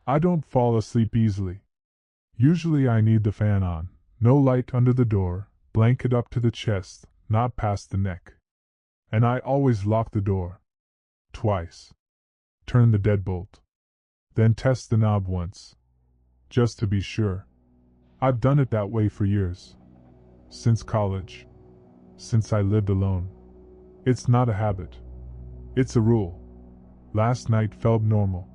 I don't fall asleep easily. Usually I need the fan on, no light under the door, blanket up to the chest, not past the neck. And I always lock the door. Twice. Turn the deadbolt. Then test the knob once. Just to be sure. I've done it that way for years. Since college. Since I lived alone. It's not a habit. It's a rule. Last night felt normal.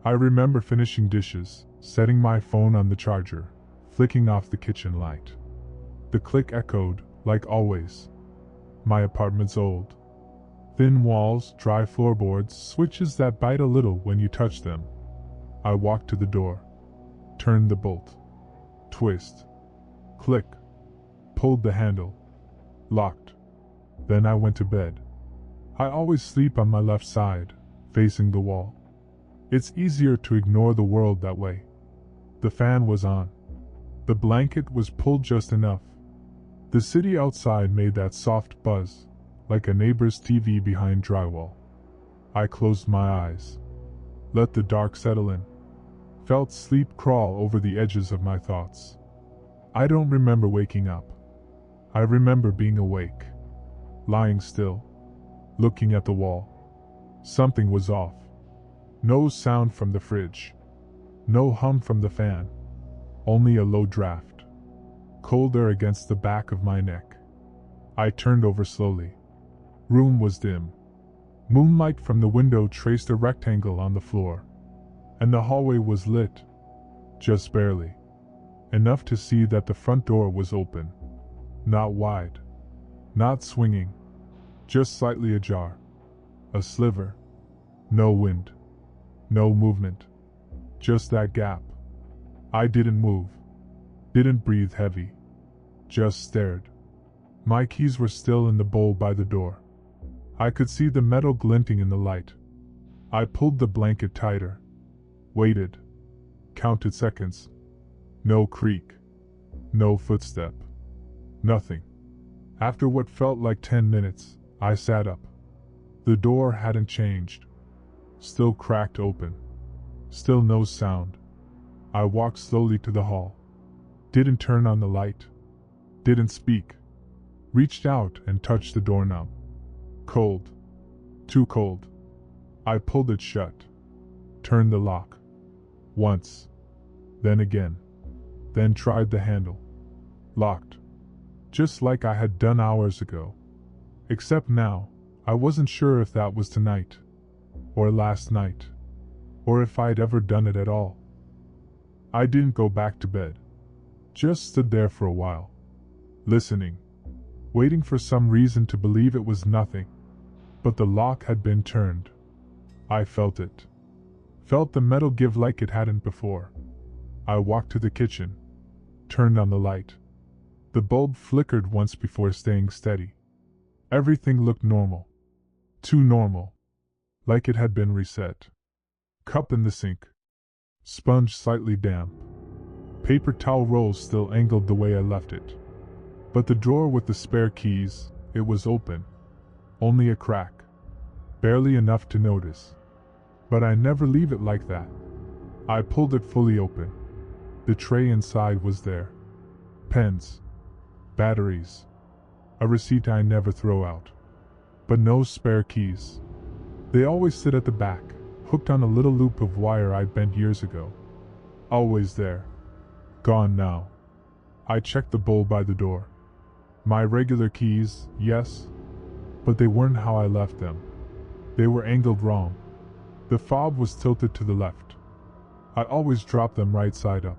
I remember finishing dishes, setting my phone on the charger, flicking off the kitchen light. The click echoed, like always. My apartment's old. Thin walls, dry floorboards, switches that bite a little when you touch them. I walked to the door. Turned the bolt. Twist. Click. Pulled the handle. Locked. Then I went to bed. I always sleep on my left side, facing the wall. It's easier to ignore the world that way. The fan was on. The blanket was pulled just enough. The city outside made that soft buzz, like a neighbor's TV behind drywall. I closed my eyes. Let the dark settle in. Felt sleep crawl over the edges of my thoughts. I don't remember waking up. I remember being awake. Lying still. Looking at the wall. Something was off. No sound from the fridge. No hum from the fan. Only a low draft. Cold air against the back of my neck. I turned over slowly. Room was dim. Moonlight from the window traced a rectangle on the floor. And the hallway was lit. Just barely. Enough to see that the front door was open. Not wide. Not swinging. Just slightly ajar. A sliver. No wind. No movement. Just that gap. I didn't move. Didn't breathe heavy. Just stared. My keys were still in the bowl by the door. I could see the metal glinting in the light. I pulled the blanket tighter. Waited. Counted seconds. No creak. No footstep. Nothing. After what felt like 10 minutes, I sat up. The door hadn't changed. Still cracked open. Still no sound. I walked slowly to the hall. Didn't turn on the light. Didn't speak. Reached out and touched the doorknob. Cold. Too cold. I pulled it shut. Turned the lock. Once. Then again. Then tried the handle. Locked. Just like I had done hours ago. Except now, I wasn't sure if that was tonight. Or last night. Or if I'd ever done it at all. I didn't go back to bed. Just stood there for a while. Listening. Waiting for some reason to believe it was nothing. But the lock had been turned. I felt it. Felt the metal give like it hadn't before. I walked to the kitchen. Turned on the light. The bulb flickered once before staying steady. Everything looked normal. Too normal. Like it had been reset. Cup in the sink. Sponge slightly damp. Paper towel rolls still angled the way I left it. But the drawer with the spare keys, it was open. Only a crack. Barely enough to notice. But I never leave it like that. I pulled it fully open. The tray inside was there. Pens. Batteries. A receipt I never throw out. But no spare keys. They always sit at the back, hooked on a little loop of wire I'd bent years ago. Always there. Gone now. I checked the bowl by the door. My regular keys, yes, but they weren't how I left them. They were angled wrong. The fob was tilted to the left. I always dropped them right side up.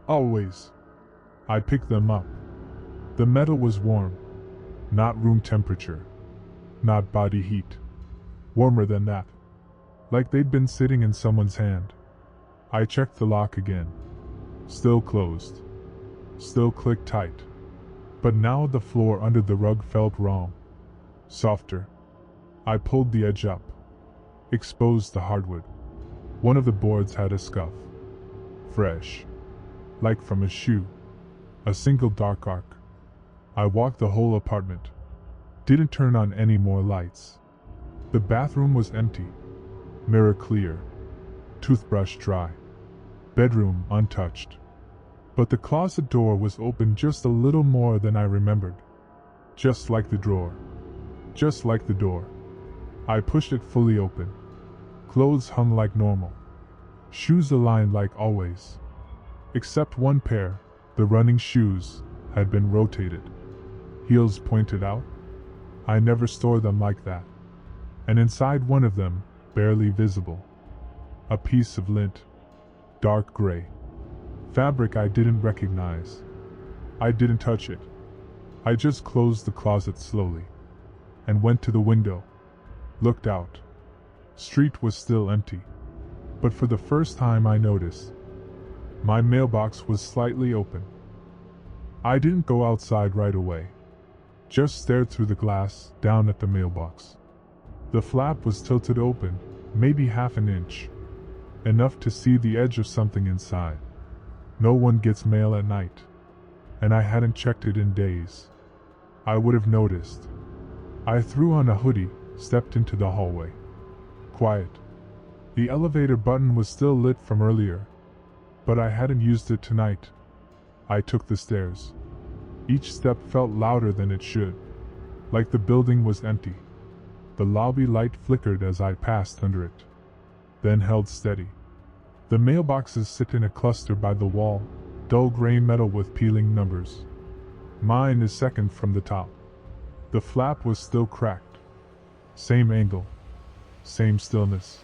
Always. I picked them up. The metal was warm. Not room temperature. Not body heat. Warmer than that. Like they'd been sitting in someone's hand. I checked the lock again. Still closed. Still clicked tight. But now the floor under the rug felt wrong. Softer. I pulled the edge up. Exposed the hardwood. One of the boards had a scuff. Fresh. Like from a shoe. A single dark arc. I walked the whole apartment. Didn't turn on any more lights. The bathroom was empty. Mirror clear. toothbrush dry. Bedroom untouched. But the closet door was open just a little more than I remembered. Just like the drawer. Just like the door. I pushed it fully open. Clothes hung like normal. Shoes aligned like always. Except one pair, the running shoes, had been rotated. Heels pointed out. I never store them like that. And inside one of them, barely visible, a piece of lint. Dark gray. Fabric I didn't recognize. I didn't touch it. I just closed the closet slowly. And went to the window. Looked out. Street was still empty. But for the first time I noticed. My mailbox was slightly open. I didn't go outside right away. Just stared through the glass, down at the mailbox. The flap was tilted open, maybe half an inch. Enough to see the edge of something inside. No one gets mail at night. And I hadn't checked it in days. I would have noticed. I threw on a hoodie, stepped into the hallway. Quiet. The elevator button was still lit from earlier. But I hadn't used it tonight. I took the stairs. Each step felt louder than it should. Like the building was empty. The lobby light flickered as I passed under it. Then held steady. The mailboxes sit in a cluster by the wall, dull gray metal with peeling numbers. Mine is second from the top. The flap was still cracked. Same angle. Same stillness.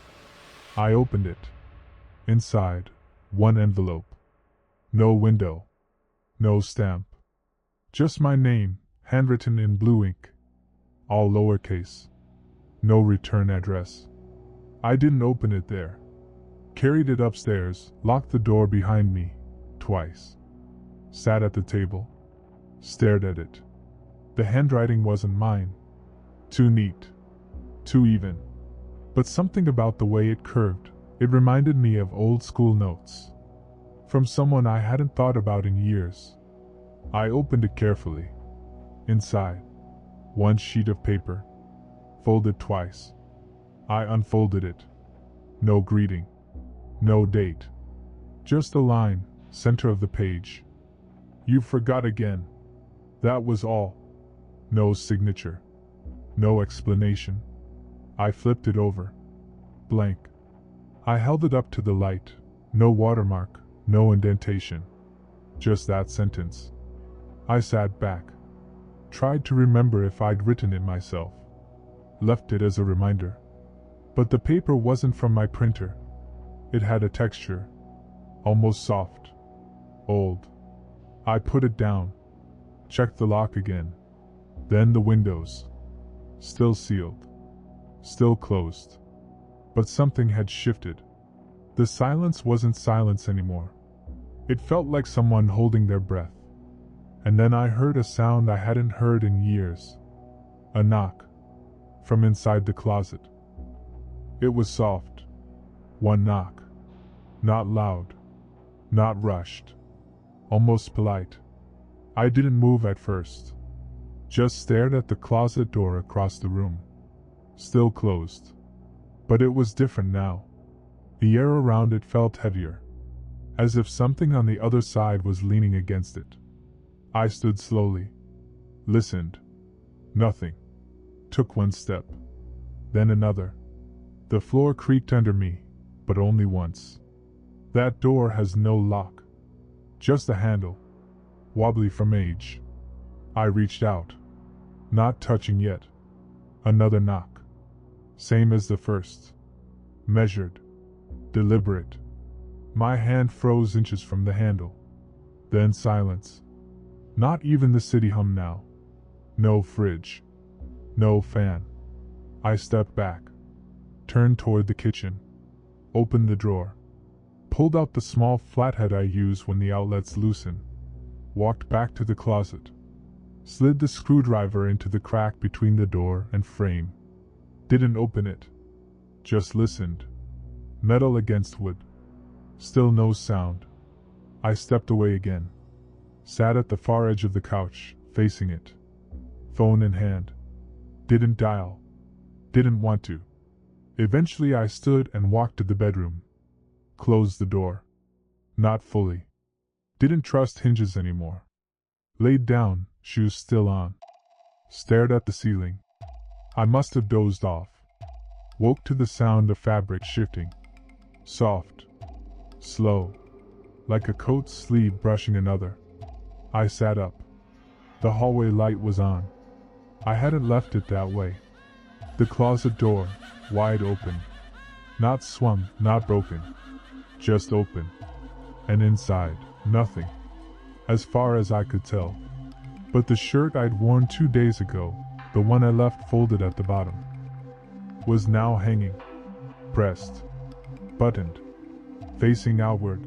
I opened it. Inside, one envelope. No window. No stamp. Just my name, handwritten in blue ink. All lowercase. No return address. I didn't open it there. Carried it upstairs, locked the door behind me, twice. Sat at the table. Stared at it. The handwriting wasn't mine. Too neat. Too even. But something about the way it curved, it reminded me of old school notes. From someone I hadn't thought about in years. I opened it carefully. Inside, one sheet of paper. Folded twice. I unfolded it. No greeting. No date. Just a line, center of the page. You forgot again. That was all. No signature. No explanation. I flipped it over. Blank. I held it up to the light. No watermark, no indentation. Just that sentence. I sat back. Tried to remember if I'd written it myself. Left it as a reminder. But the paper wasn't from my printer. It had a texture. Almost soft. Old. I put it down. Checked the lock again. Then the windows. Still sealed. Still closed. But something had shifted. The silence wasn't silence anymore. It felt like someone holding their breath. And then I heard a sound I hadn't heard in years. A knock. From inside the closet. It was soft. One knock. Not loud. Not rushed. Almost polite. I didn't move at first. Just stared at the closet door across the room. Still closed. But it was different now. The air around it felt heavier. As if something on the other side was leaning against it. I stood slowly. Listened. Nothing. Took one step. Then another. The floor creaked under me, but only once. That door has no lock. Just a handle. Wobbly from age. I reached out. Not touching yet. Another knock. Same as the first. Measured. Deliberate. My hand froze inches from the handle. Then silence. Not even the city hum now. No fridge. No fan. I stepped back. Turned toward the kitchen. Opened the drawer. Pulled out the small flathead I use when the outlets loosen. Walked back to the closet. Slid the screwdriver into the crack between the door and frame. Didn't open it. Just listened. Metal against wood. Still no sound. I stepped away again. Sat at the far edge of the couch, facing it. Phone in hand. Didn't dial. Didn't want to. Eventually I stood and walked to the bedroom. Closed the door. Not fully. Didn't trust hinges anymore. Laid down, shoes still on. Stared at the ceiling. I must have dozed off. Woke to the sound of fabric shifting. Soft. Slow. Like a coat sleeve brushing another. I sat up. The hallway light was on. I hadn't left it that way. The closet door, wide open. Not swung, not broken. Just open. And inside, nothing. As far as I could tell. But the shirt I'd worn 2 days ago, the one I left folded at the bottom, was now hanging. Pressed. Buttoned. Facing outward.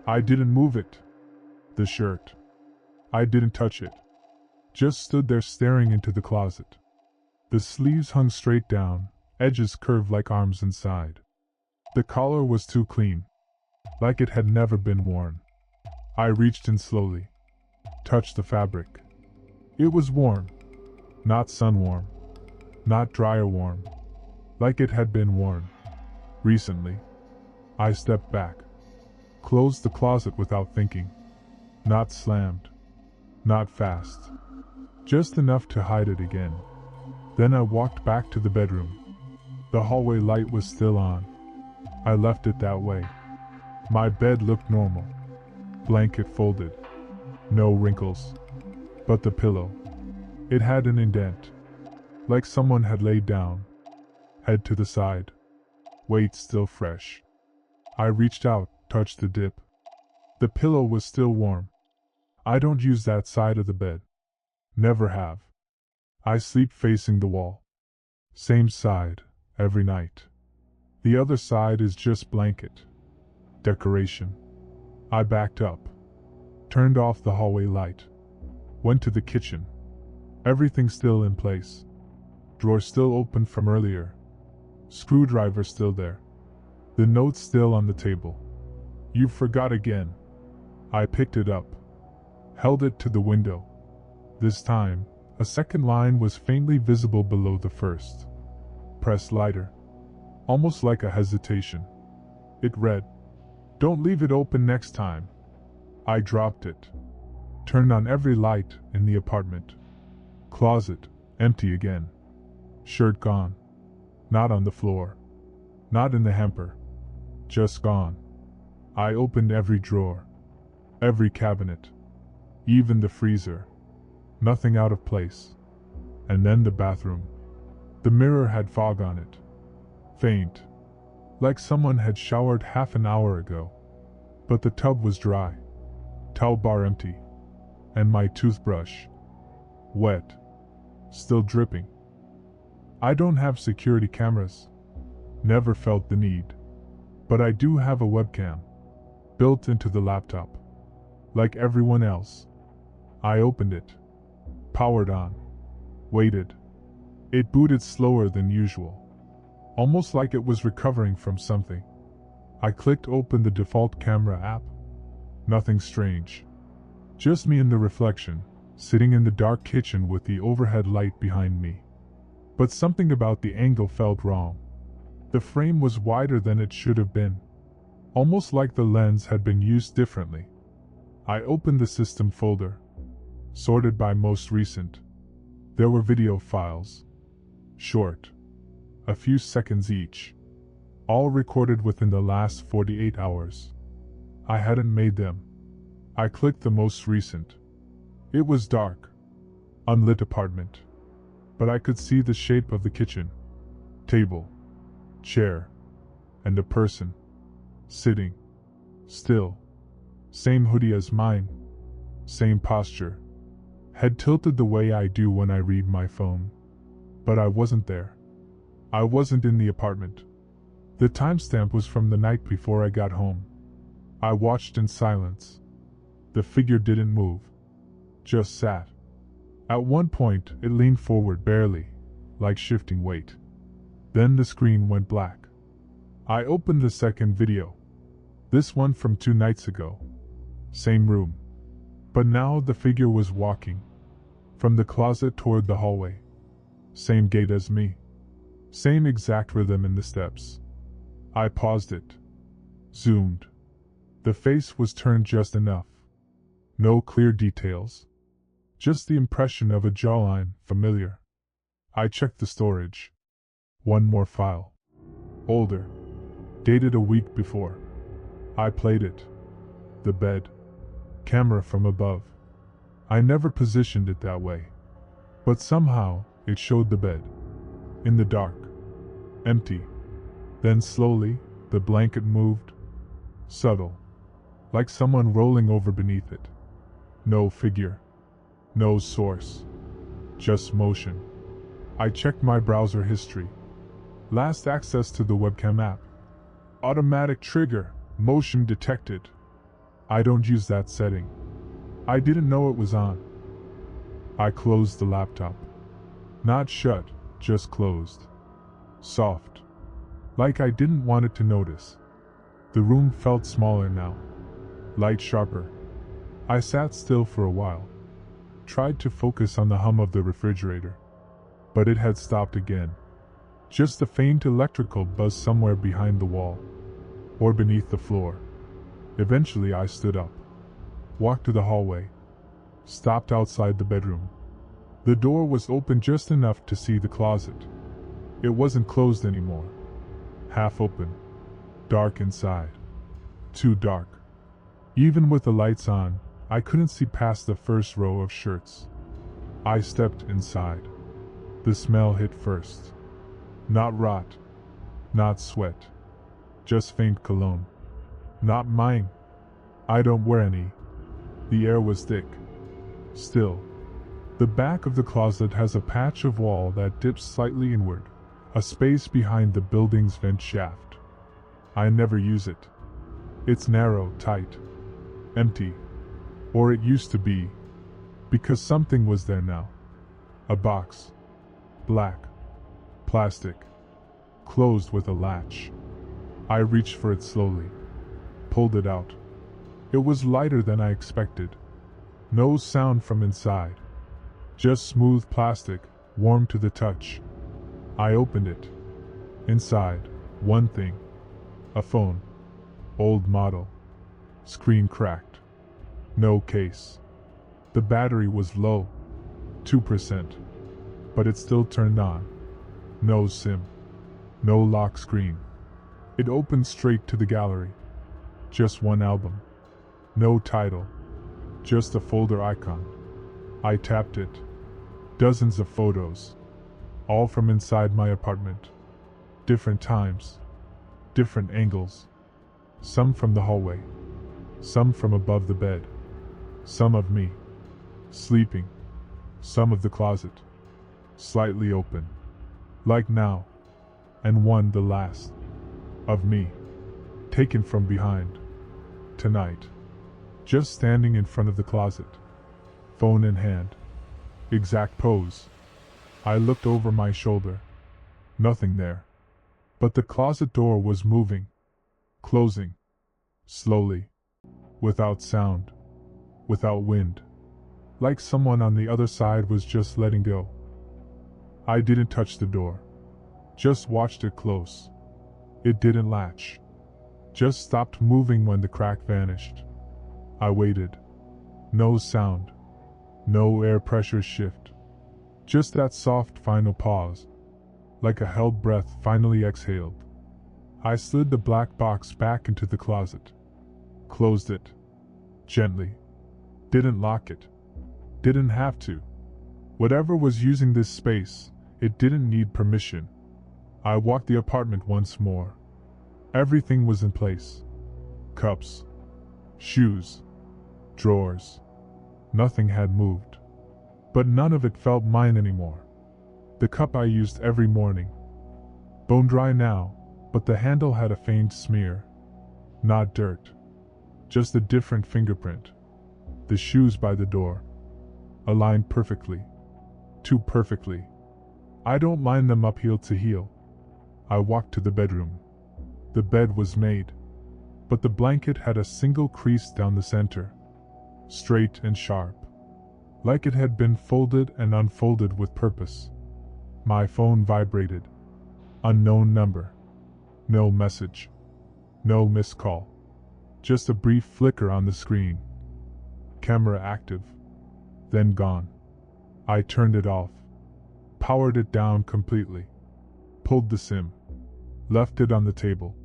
I didn't move it. The shirt. I didn't touch it. Just stood there staring into the closet. The sleeves hung straight down, edges curved like arms inside. The collar was too clean. Like it had never been worn. I reached in slowly. Touched the fabric. It was warm. Not sun-warm. Not dryer-warm. Like it had been worn. Recently. I stepped back. Closed the closet without thinking. Not slammed. Not fast. Just enough to hide it again. Then I walked back to the bedroom. The hallway light was still on. I left it that way. My bed looked normal. Blanket folded. No wrinkles. But the pillow. It had an indent. Like someone had laid down. Head to the side. Weight still fresh. I reached out, touched the dip. The pillow was still warm. I don't use that side of the bed. Never have. I sleep facing the wall. Same side, every night. The other side is just blanket. Decoration. I backed up. Turned off the hallway light. Went to the kitchen. Everything still in place. Drawer still open from earlier. Screwdriver still there. The note still on the table. You forgot again. I picked it up. Held it to the window. This time, a second line was faintly visible below the first. Pressed lighter. Almost like a hesitation. It read, "Don't leave it open next time." I dropped it. Turned on every light in the apartment. Closet, empty again. Shirt gone. Not on the floor. Not in the hamper. Just gone. I opened every drawer. Every cabinet. Even the freezer. Nothing out of place. And then the bathroom. The mirror had fog on it. Faint. Like someone had showered half an hour ago. But the tub was dry. Towel bar empty. And my toothbrush. Wet. Still dripping. I don't have security cameras. Never felt the need. But I do have a webcam. Built into the laptop. Like everyone else. I opened it. Powered on. Waited. It booted slower than usual. Almost like it was recovering from something. I clicked open the default camera app. Nothing strange. Just me in the reflection, sitting in the dark kitchen with the overhead light behind me. But something about the angle felt wrong. The frame was wider than it should have been. Almost like the lens had been used differently. I opened the system folder. Sorted by most recent. There were video files. Short. A few seconds each. All recorded within the last 48 hours. I hadn't made them. I clicked the most recent. It was dark. Unlit apartment. But I could see the shape of the kitchen. Table. Chair. And a person. Sitting. Still. Same hoodie as mine. Same posture. Head tilted the way I do when I read my phone. But I wasn't there. I wasn't in the apartment. The timestamp was from the night before I got home. I watched in silence. The figure didn't move. Just sat. At one point, it leaned forward barely, like shifting weight. Then the screen went black. I opened the second video. This one from 2 nights ago. Same room. But now the figure was walking. From the closet toward the hallway. Same gait as me. Same exact rhythm in the steps. I paused it. Zoomed. The face was turned just enough. No clear details. Just the impression of a jawline, familiar. I checked the storage. One more file. Older. Dated a week before. I played it. The bed. Camera from above. I never positioned it that way. But somehow, it showed the bed. In the dark. Empty. Then slowly, the blanket moved. Subtle. Like someone rolling over beneath it. No figure. No source. Just motion. I checked my browser history. Last access to the webcam app. Automatic trigger. Motion detected. I don't use that setting. I didn't know it was on. I closed the laptop. Not shut, just closed. Soft. Like I didn't want it to notice. The room felt smaller now. Light sharper. I sat still for a while. Tried to focus on the hum of the refrigerator. But it had stopped again. Just a faint electrical buzz somewhere behind the wall. Or beneath the floor. Eventually I stood up. Walked to the hallway. Stopped outside the bedroom. The door was open just enough to see the closet. It wasn't closed anymore. Half open. Dark inside. Too dark. Even with the lights on, I couldn't see past the first row of shirts. I stepped inside. The smell hit first. Not rot. Not sweat. Just faint cologne. Not mine. I don't wear any. The air was thick. Still. The back of the closet has a patch of wall that dips slightly inward, a space behind the building's vent shaft. I never use it. It's narrow, tight, empty. Or it used to be. Because something was there now. A box. Black. Plastic. Closed with a latch. I reached for it slowly. Pulled it out. It was lighter than I expected. No sound from inside. Just smooth plastic, warm to the touch. I opened it. Inside, one thing. A phone. Old model. Screen cracked. No case. The battery was low. 2%. But it still turned on. No SIM. No lock screen. It opened straight to the gallery. Just one album. No title. Just a folder icon. I tapped it. Dozens of photos. All from inside my apartment. Different times. Different angles. Some from the hallway. Some from above the bed. Some of me. Sleeping. Some of the closet. Slightly open. Like now. And one, the last. Of me. Taken from behind. Tonight. Just standing in front of the closet. Phone in hand. Exact pose. I looked over my shoulder. Nothing there. But the closet door was moving. Closing. Slowly. Without sound. Without wind. Like someone on the other side was just letting go. I didn't touch the door. Just watched it close. It didn't latch. Just stopped moving when the crack vanished. I waited. No sound. No air pressure shift. Just that soft final pause. Like a held breath finally exhaled. I slid the black box back into the closet. Closed it. Gently. Didn't lock it. Didn't have to. Whatever was using this space, it didn't need permission. I walked the apartment once more. Everything was in place. Cups. Shoes. Drawers. Nothing had moved. But none of it felt mine anymore. The cup I used every morning. Bone dry now, but the handle had a faint smear. Not dirt. Just a different fingerprint. The shoes by the door. Aligned perfectly. Too perfectly. I don't line them up heel to heel. I walked to the bedroom. The bed was made. But the blanket had a single crease down the center. Straight and sharp. Like it had been folded and unfolded with purpose. My phone vibrated. Unknown number. No message. No missed call. Just a brief flicker on the screen. Camera active. Then gone. I turned it off. Powered it down completely. Pulled the SIM. Left it on the table.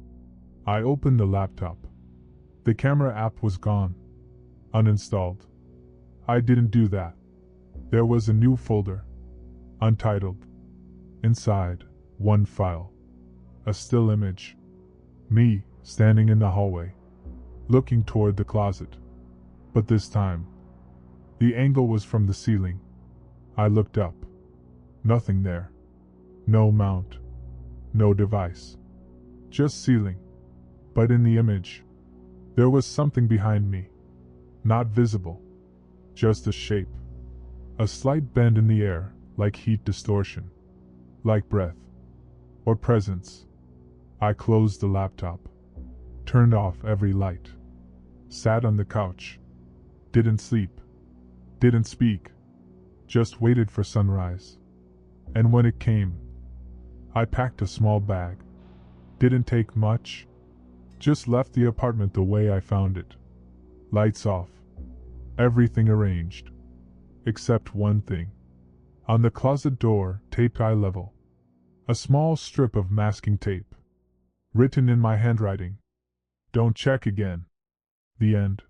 I opened the laptop. The camera app was gone. Uninstalled. I didn't do that. There was a new folder. Untitled. Inside, one file. A still image. Me, standing in the hallway. Looking toward the closet. But this time, the angle was from the ceiling. I looked up. Nothing there. No mount. No device. Just ceiling. But in the image, there was something behind me. Not visible. Just a shape. A slight bend in the air, like heat distortion. Like breath. Or presence. I closed the laptop. Turned off every light. Sat on the couch. Didn't sleep. Didn't speak. Just waited for sunrise. And when it came, I packed a small bag. Didn't take much. Just left the apartment the way I found it. Lights off. Everything arranged. Except one thing. On the closet door, taped eye level. A small strip of masking tape. Written in my handwriting. Don't check again. The end.